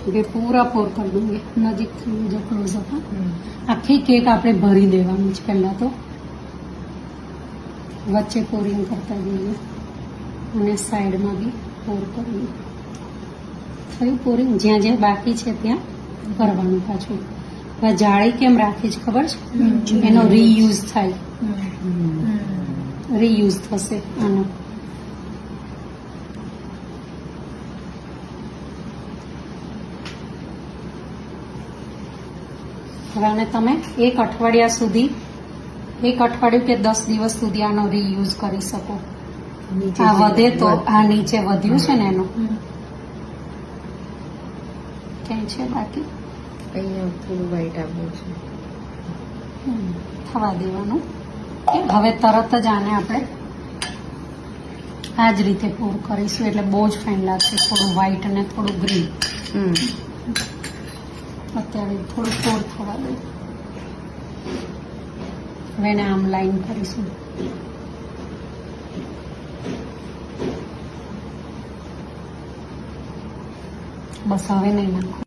ये पूरा पोर कर दूंगी नजीक जो क्लोजअप आखी केक आपणे भरी देवानी छे पहला तो वच्चे पोरिंग करता जईए અને સાઈડમાં બી પોર કરવું થયું પોરિંગ જ્યાં જ્યાં બાકી છે ત્યાં કરવાનું પાછું હવે જાળી કેમ રાખી છે ખબર છે એનો રીયુઝ થાય રીયુઝ થશે આનો હવે આને તમે એક અઠવાડિયું કે 10 દિવસ સુધી આનો રીયુઝ કરી શકો આ વધે તો આ નીચે વધ્યું છે ને એનું ક્યાંય છે બાકી અહીંયા થોડું વ્હાઈટ આવ્યું છે થવા દેવાનું હવે તરત જ આને આપણે આ જ રીતે પોર કરીશું એટલે બહુ જ ફાઇન લાગશે થોડું વ્હાઈટ અને થોડું ગ્રીન અત્યારે થોડું પોર થવા દે હવે એને આમ લાઈન કરીશું બસ હવે નહીં નાખો